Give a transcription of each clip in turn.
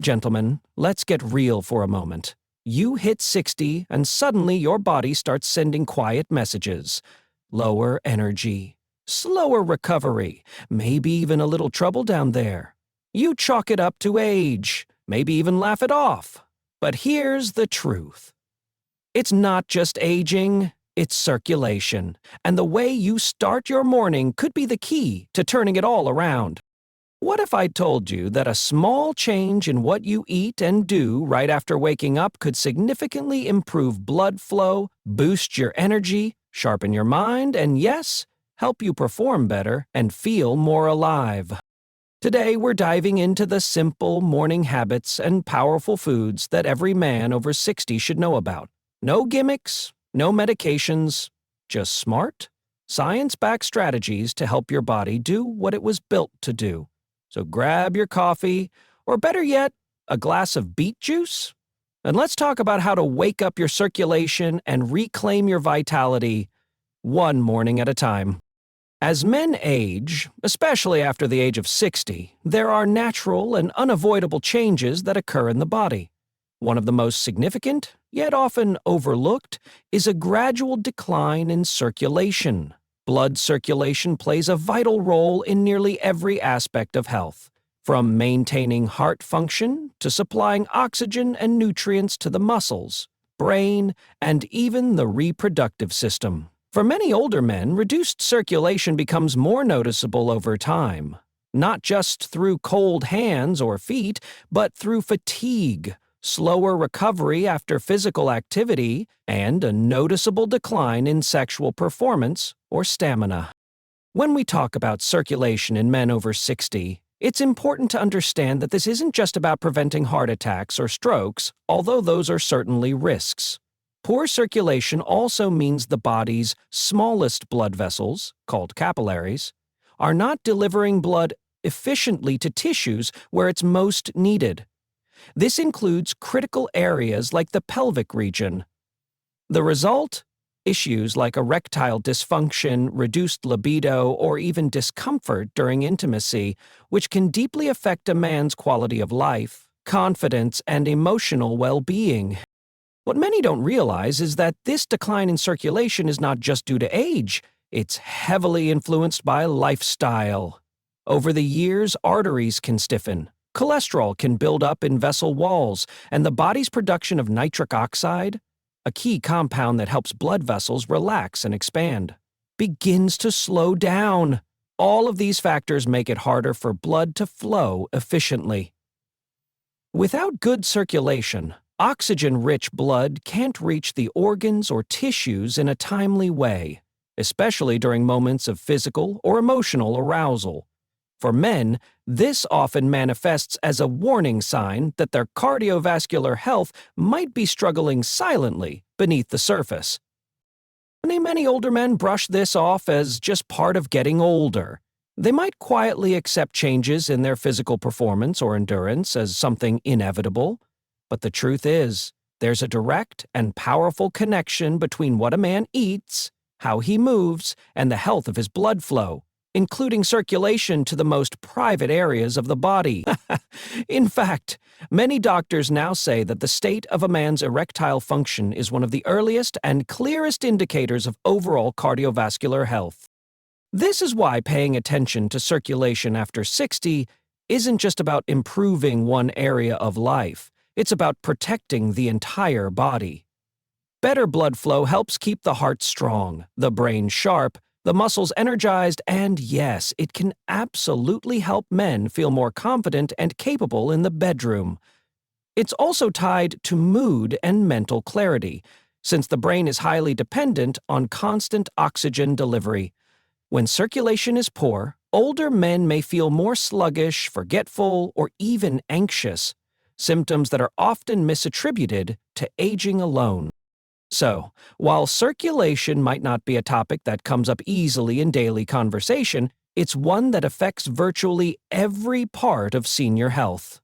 Gentlemen, let's get real for a moment. You hit 60 and suddenly your body starts sending quiet messages. Lower energy, slower recovery, maybe even a little trouble down there. You chalk it up to age, maybe even laugh it off. But here's the truth. It's not just aging, it's circulation, and the way you start your morning could be the key to turning it all around. What if I told you that a small change in what you eat and do right after waking up could significantly improve blood flow, boost your energy, sharpen your mind, and yes, help you perform better and feel more alive? Today we're diving into the simple morning habits and powerful foods that every man over 60 should know about. No gimmicks, no medications, just smart, science-backed strategies to help your body do what it was built to do. So grab your coffee, or better yet, a glass of beet juice, and let's talk about how to wake up your circulation and reclaim your vitality one morning at a time. As men age, especially after the age of 60, there are natural and unavoidable changes that occur in the body. One of the most significant, yet often overlooked, is a gradual decline in circulation. Blood circulation plays a vital role in nearly every aspect of health, from maintaining heart function to supplying oxygen and nutrients to the muscles, brain, and even the reproductive system. For many older men, reduced circulation becomes more noticeable over time, not just through cold hands or feet, but through fatigue, slower recovery after physical activity, and a noticeable decline in sexual performance or stamina. When we talk about circulation in men over 60, it's important to understand that this isn't just about preventing heart attacks or strokes, although those are certainly risks. Poor circulation also means the body's smallest blood vessels, called capillaries, are not delivering blood efficiently to tissues where it's most needed. This includes critical areas like the pelvic region. The result? Issues like erectile dysfunction, reduced libido, or even discomfort during intimacy, which can deeply affect a man's quality of life, confidence, and emotional well-being. What many don't realize is that this decline in circulation is not just due to age, it's heavily influenced by lifestyle. Over the years, arteries can stiffen. Cholesterol can build up in vessel walls, and the body's production of nitric oxide, a key compound that helps blood vessels relax and expand, begins to slow down. All of these factors make it harder for blood to flow efficiently. Without good circulation, oxygen-rich blood can't reach the organs or tissues in a timely way, especially during moments of physical or emotional arousal. For men, this often manifests as a warning sign that their cardiovascular health might be struggling silently beneath the surface. Many older men brush this off as just part of getting older. They might quietly accept changes in their physical performance or endurance as something inevitable. But the truth is, there's a direct and powerful connection between what a man eats, how he moves, and the health of his blood flow, including circulation to the most private areas of the body. In fact, many doctors now say that the state of a man's erectile function is one of the earliest and clearest indicators of overall cardiovascular health. This is why paying attention to circulation after 60 isn't just about improving one area of life. It's about protecting the entire body. Better blood flow helps keep the heart strong, the brain sharp, the muscles energized, and yes, it can absolutely help men feel more confident and capable in the bedroom. It's also tied to mood and mental clarity, since the brain is highly dependent on constant oxygen delivery. When circulation is poor, older men may feel more sluggish, forgetful, or even anxious, symptoms that are often misattributed to aging alone. So, while circulation might not be a topic that comes up easily in daily conversation, it's one that affects virtually every part of senior health.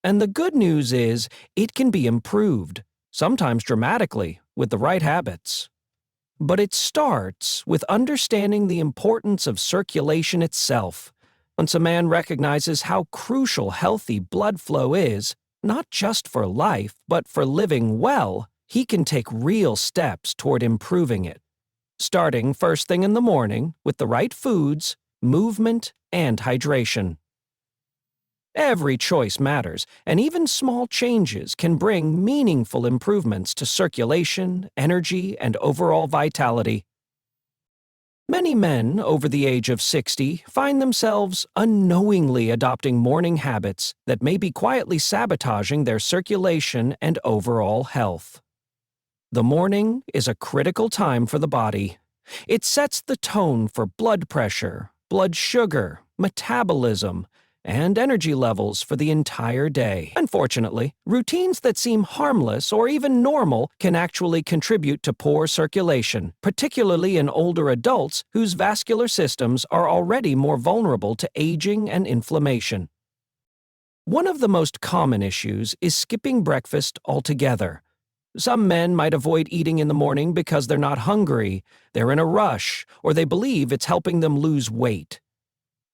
And the good news is, it can be improved, sometimes dramatically, with the right habits. But it starts with understanding the importance of circulation itself. Once a man recognizes how crucial healthy blood flow is, not just for life, but for living well, he can take real steps toward improving it. Starting first thing in the morning with the right foods, movement, and hydration. Every choice matters, and even small changes can bring meaningful improvements to circulation, energy, and overall vitality. Many men over the age of 60 find themselves unknowingly adopting morning habits that may be quietly sabotaging their circulation and overall health. The morning is a critical time for the body. It sets the tone for blood pressure, blood sugar, metabolism, and energy levels for the entire day. Unfortunately, routines that seem harmless or even normal can actually contribute to poor circulation, particularly in older adults whose vascular systems are already more vulnerable to aging and inflammation. One of the most common issues is skipping breakfast altogether. Some men might avoid eating in the morning because they're not hungry, they're in a rush, or they believe it's helping them lose weight.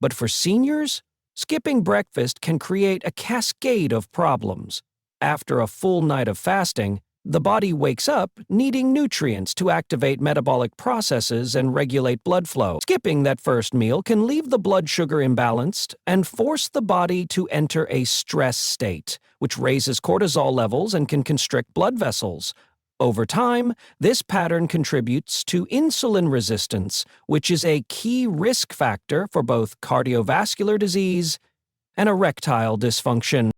But for seniors, skipping breakfast can create a cascade of problems. After a full night of fasting, the body wakes up needing nutrients to activate metabolic processes and regulate blood flow. Skipping that first meal can leave the blood sugar imbalanced and force the body to enter a stress state, which raises cortisol levels and can constrict blood vessels. Over time, this pattern contributes to insulin resistance, which is a key risk factor for both cardiovascular disease and erectile dysfunction.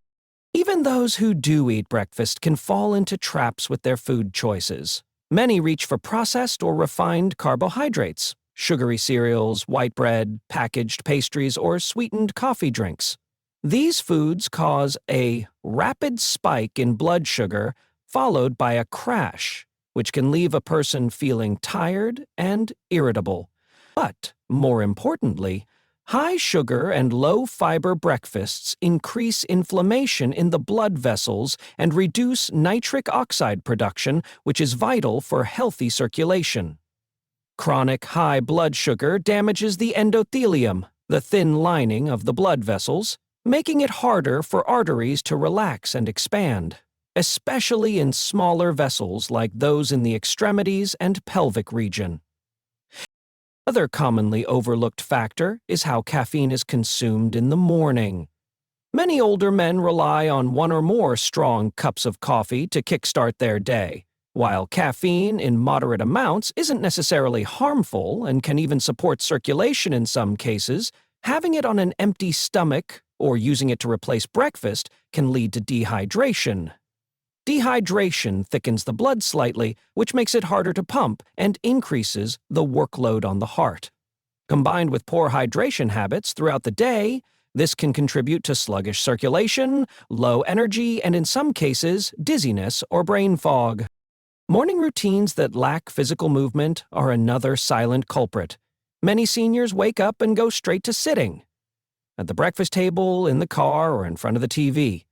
Even those who do eat breakfast can fall into traps with their food choices. Many reach for processed or refined carbohydrates, sugary cereals, white bread, packaged pastries, or sweetened coffee drinks. These foods cause a rapid spike in blood sugar followed by a crash, which can leave a person feeling tired and irritable. But, more importantly, high sugar and low fiber breakfasts increase inflammation in the blood vessels and reduce nitric oxide production, which is vital for healthy circulation. Chronic high blood sugar damages the endothelium, the thin lining of the blood vessels, making it harder for arteries to relax and expand, especially in smaller vessels like those in the extremities and pelvic region. Another commonly overlooked factor is how caffeine is consumed in the morning. Many older men rely on one or more strong cups of coffee to kickstart their day. While caffeine in moderate amounts isn't necessarily harmful and can even support circulation in some cases, having it on an empty stomach or using it to replace breakfast can lead to dehydration. Dehydration thickens the blood slightly, which makes it harder to pump and increases the workload on the heart. Combined with poor hydration habits throughout the day, this can contribute to sluggish circulation, low energy, and in some cases, dizziness or brain fog. Morning routines that lack physical movement are another silent culprit. Many seniors wake up and go straight to sitting at the breakfast table, in the car, or in front of the TV.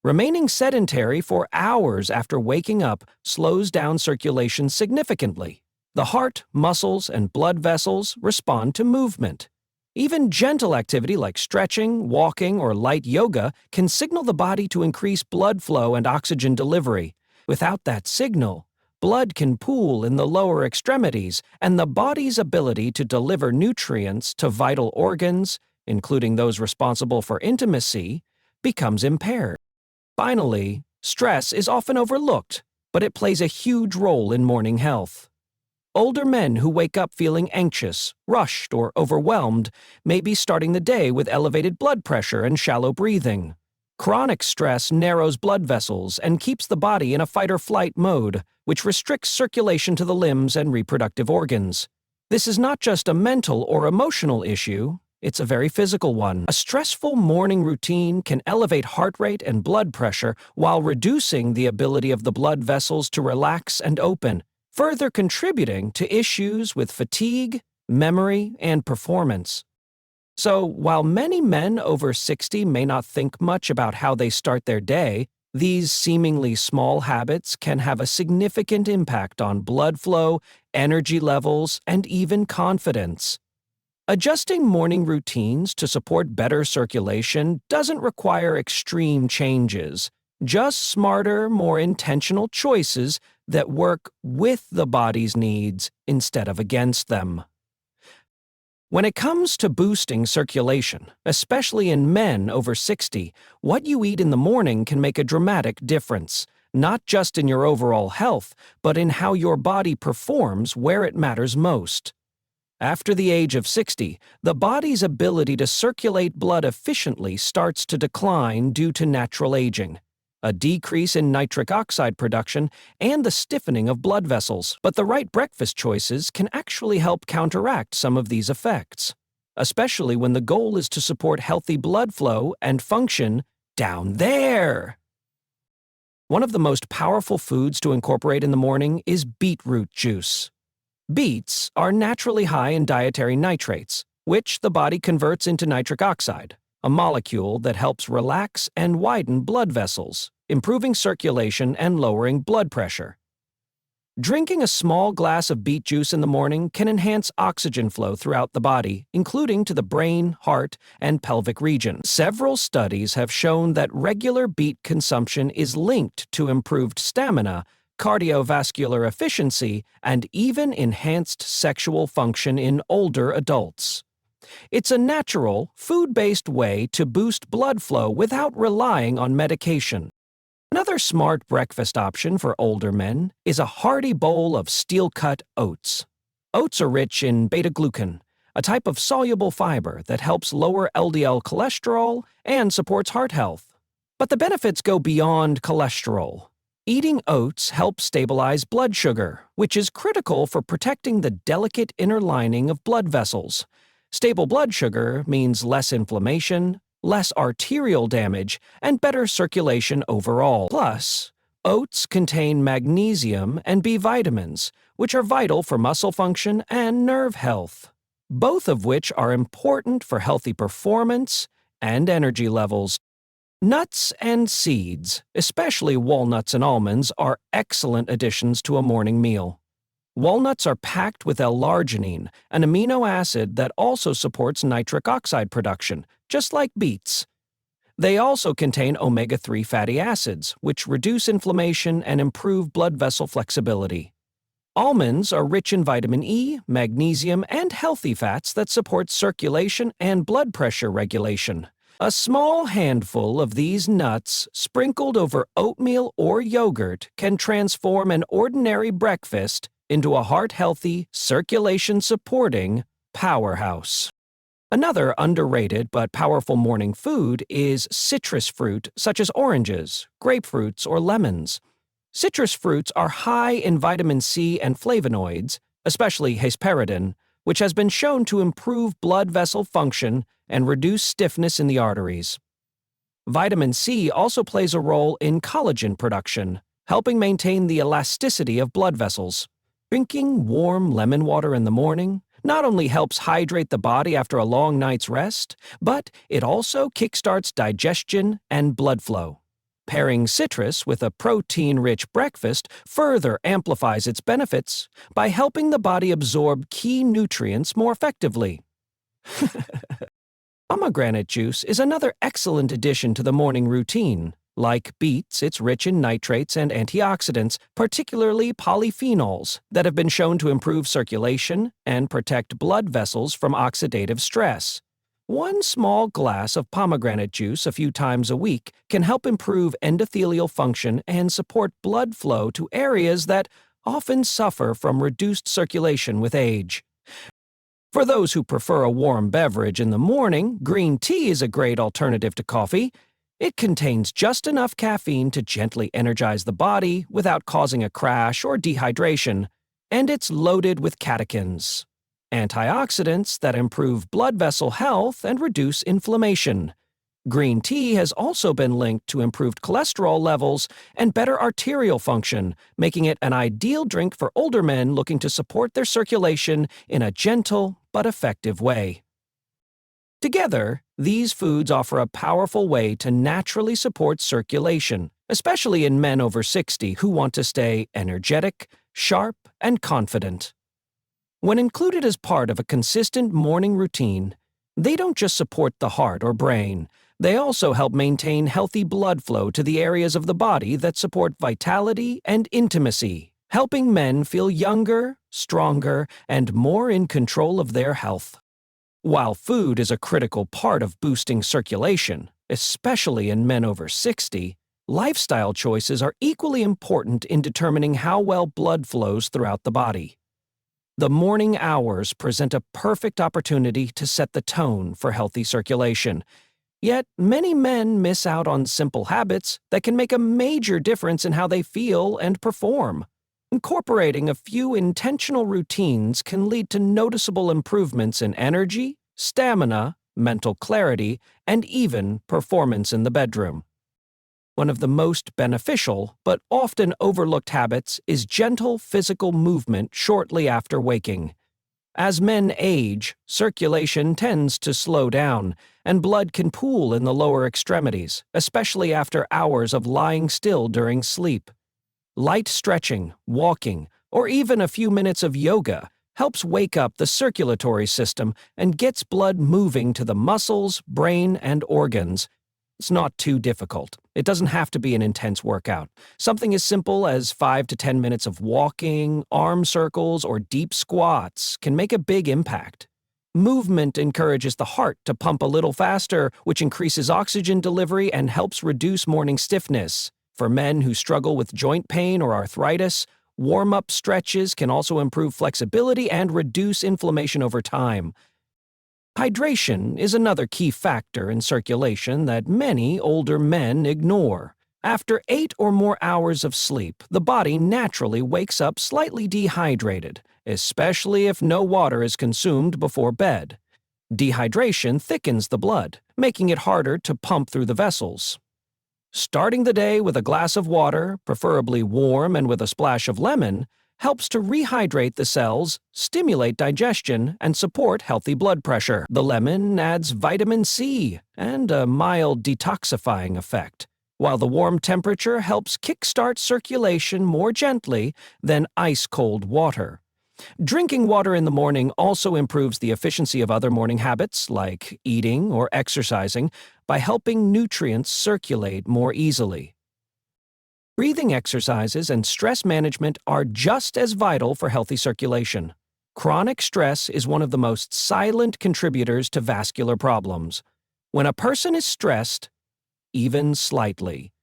Remaining sedentary for hours after waking up slows down circulation significantly. The heart, muscles, and blood vessels respond to movement. Even gentle activity like stretching, walking, or light yoga can signal the body to increase blood flow and oxygen delivery. Without that signal, blood can pool in the lower extremities, and the body's ability to deliver nutrients to vital organs, including those responsible for intimacy, becomes impaired. Finally, stress is often overlooked, but it plays a huge role in morning health. Older men who wake up feeling anxious, rushed, or overwhelmed may be starting the day with elevated blood pressure and shallow breathing. Chronic stress narrows blood vessels and keeps the body in a fight-or-flight mode, which restricts circulation to the limbs and reproductive organs. This is not just a mental or emotional issue. It's a very physical one. A stressful morning routine can elevate heart rate and blood pressure while reducing the ability of the blood vessels to relax and open, further contributing to issues with fatigue, memory, and performance. So, while many men over 60 may not think much about how they start their day, these seemingly small habits can have a significant impact on blood flow, energy levels, and even confidence. Adjusting morning routines to support better circulation doesn't require extreme changes, just smarter, more intentional choices that work with the body's needs instead of against them. When it comes to boosting circulation, especially in men over 60, what you eat in the morning can make a dramatic difference, not just in your overall health, but in how your body performs where it matters most. After the age of 60, the body's ability to circulate blood efficiently starts to decline due to natural aging, a decrease in nitric oxide production, and the stiffening of blood vessels. But the right breakfast choices can actually help counteract some of these effects, especially when the goal is to support healthy blood flow and function down there. One of the most powerful foods to incorporate in the morning is beetroot juice. Beets are naturally high in dietary nitrates, which the body converts into nitric oxide, a molecule that helps relax and widen blood vessels, improving circulation and lowering blood pressure. Drinking a small glass of beet juice in the morning can enhance oxygen flow throughout the body, including to the brain, heart, and pelvic region. Several studies have shown that regular beet consumption is linked to improved stamina, cardiovascular efficiency, and even enhanced sexual function in older adults. It's a natural, food-based way to boost blood flow without relying on medication. Another smart breakfast option for older men is a hearty bowl of steel-cut oats. Oats are rich in beta-glucan, a type of soluble fiber that helps lower LDL cholesterol and supports heart health. But the benefits go beyond cholesterol. Eating oats helps stabilize blood sugar, which is critical for protecting the delicate inner lining of blood vessels. Stable blood sugar means less inflammation, less arterial damage, and better circulation overall. Plus, oats contain magnesium and B vitamins, which are vital for muscle function and nerve health, both of which are important for healthy performance and energy levels. Nuts and seeds, especially walnuts and almonds, are excellent additions to a morning meal. Walnuts are packed with L-arginine, an amino acid that also supports nitric oxide production, just like beets. They also contain omega-3 fatty acids, which reduce inflammation and improve blood vessel flexibility. Almonds are rich in vitamin E, magnesium, and healthy fats that support circulation and blood pressure regulation. A small handful of these nuts sprinkled over oatmeal or yogurt can transform an ordinary breakfast into a heart-healthy, circulation-supporting powerhouse. Another underrated but powerful morning food is citrus fruit such as oranges, grapefruits, or lemons. Citrus fruits are high in vitamin C and flavonoids, especially hesperidin, which has been shown to improve blood vessel function and reduce stiffness in the arteries. Vitamin C also plays a role in collagen production, helping maintain the elasticity of blood vessels. Drinking warm lemon water in the morning not only helps hydrate the body after a long night's rest, but it also kickstarts digestion and blood flow. Pairing citrus with a protein-rich breakfast further amplifies its benefits by helping the body absorb key nutrients more effectively. Pomegranate juice is another excellent addition to the morning routine. Like beets, it's rich in nitrates and antioxidants, particularly polyphenols, that have been shown to improve circulation and protect blood vessels from oxidative stress. One small glass of pomegranate juice a few times a week can help improve endothelial function and support blood flow to areas that often suffer from reduced circulation with age. For those who prefer a warm beverage in the morning, green tea is a great alternative to coffee. It contains just enough caffeine to gently energize the body without causing a crash or dehydration, and it's loaded with catechins, antioxidants that improve blood vessel health and reduce inflammation. Green tea has also been linked to improved cholesterol levels and better arterial function, making it an ideal drink for older men looking to support their circulation in a gentle but effective way. Together, these foods offer a powerful way to naturally support circulation, especially in men over 60 who want to stay energetic, sharp, and confident. When included as part of a consistent morning routine, they don't just support the heart or brain, they also help maintain healthy blood flow to the areas of the body that support vitality and intimacy, helping men feel younger, stronger, and more in control of their health. While food is a critical part of boosting circulation, especially in men over 60, lifestyle choices are equally important in determining how well blood flows throughout the body. The morning hours present a perfect opportunity to set the tone for healthy circulation. Yet, many men miss out on simple habits that can make a major difference in how they feel and perform. Incorporating a few intentional routines can lead to noticeable improvements in energy, stamina, mental clarity, and even performance in the bedroom. One of the most beneficial, but often overlooked habits is gentle physical movement shortly after waking. As men age, circulation tends to slow down, and blood can pool in the lower extremities, especially after hours of lying still during sleep. Light stretching, walking, or even a few minutes of yoga helps wake up the circulatory system and gets blood moving to the muscles, brain, and organs. It's not too difficult. It doesn't have to be an intense workout. Something as simple as 5 to 10 minutes of walking, arm circles, or deep squats can make a big impact. Movement encourages the heart to pump a little faster, which increases oxygen delivery and helps reduce morning stiffness. For men who struggle with joint pain or arthritis, warm-up stretches can also improve flexibility and reduce inflammation over time. Hydration is another key factor in circulation that many older men ignore. After 8 or more hours of sleep, the body naturally wakes up slightly dehydrated, especially if no water is consumed before bed. Dehydration thickens the blood, making it harder to pump through the vessels. Starting the day with a glass of water, preferably warm and with a splash of lemon, helps to rehydrate the cells, stimulate digestion, and support healthy blood pressure. The lemon adds vitamin C and a mild detoxifying effect, while the warm temperature helps kickstart circulation more gently than ice-cold water. Drinking water in the morning also improves the efficiency of other morning habits, like eating or exercising, by helping nutrients circulate more easily. Breathing exercises and stress management are just as vital for healthy circulation. Chronic stress is one of the most silent contributors to vascular problems. When a person is stressed, even slightly,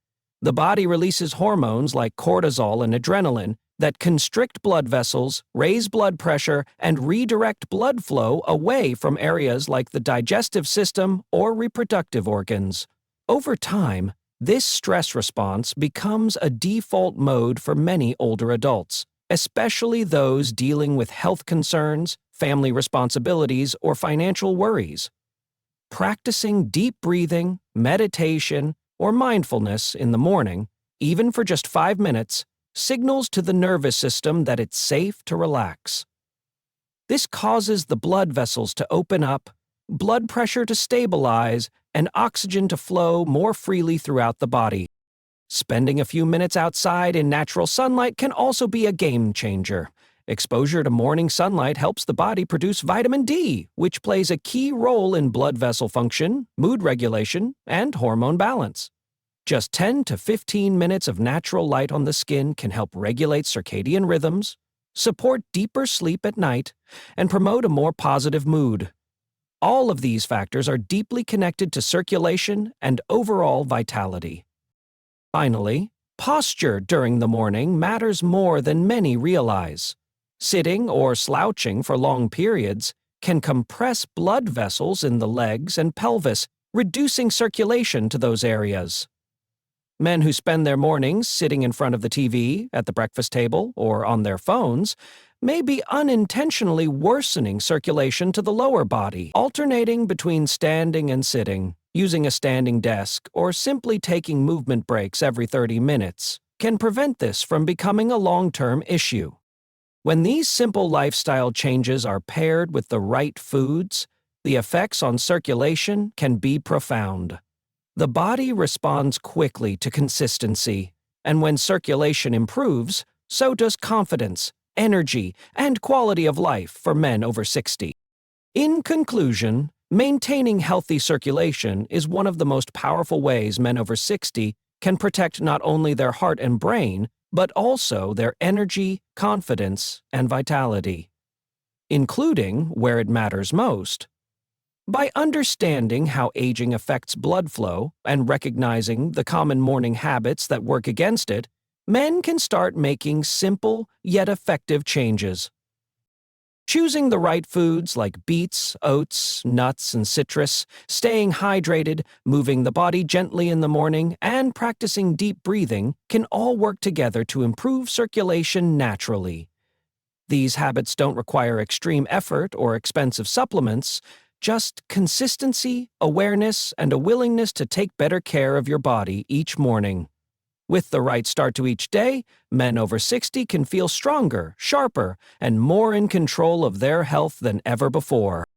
the body releases hormones like cortisol and adrenaline that constrict blood vessels, raise blood pressure, and redirect blood flow away from areas like the digestive system or reproductive organs. Over time, this stress response becomes a default mode for many older adults, especially those dealing with health concerns, family responsibilities, or financial worries. Practicing deep breathing, meditation, or mindfulness in the morning, even for just 5 minutes, signals to the nervous system that it's safe to relax. This causes the blood vessels to open up, blood pressure to stabilize, and oxygen to flow more freely throughout the body. Spending a few minutes outside in natural sunlight can also be a game changer. Exposure to morning sunlight helps the body produce vitamin D, which plays a key role in blood vessel function, mood regulation, and hormone balance. Just 10 to 15 minutes of natural light on the skin can help regulate circadian rhythms, support deeper sleep at night, and promote a more positive mood. All of these factors are deeply connected to circulation and overall vitality. Finally, posture during the morning matters more than many realize. Sitting or slouching for long periods can compress blood vessels in the legs and pelvis, reducing circulation to those areas. Men who spend their mornings sitting in front of the TV, at the breakfast table, or on their phones may be unintentionally worsening circulation to the lower body. Alternating between standing and sitting, using a standing desk, or simply taking movement breaks every 30 minutes can prevent this from becoming a long-term issue. When these simple lifestyle changes are paired with the right foods, the effects on circulation can be profound. The body responds quickly to consistency, and when circulation improves, so does confidence, energy, and quality of life for men over 60. In conclusion, maintaining healthy circulation is one of the most powerful ways men over 60 can protect not only their heart and brain, but also their energy, confidence, and vitality, including where it matters most. By understanding how aging affects blood flow and recognizing the common morning habits that work against it, men can start making simple yet effective changes. Choosing the right foods like beets, oats, nuts, and citrus, staying hydrated, moving the body gently in the morning, and practicing deep breathing can all work together to improve circulation naturally. These habits don't require extreme effort or expensive supplements, just consistency, awareness, and a willingness to take better care of your body each morning. With the right start to each day, men over 60 can feel stronger, sharper, and more in control of their health than ever before.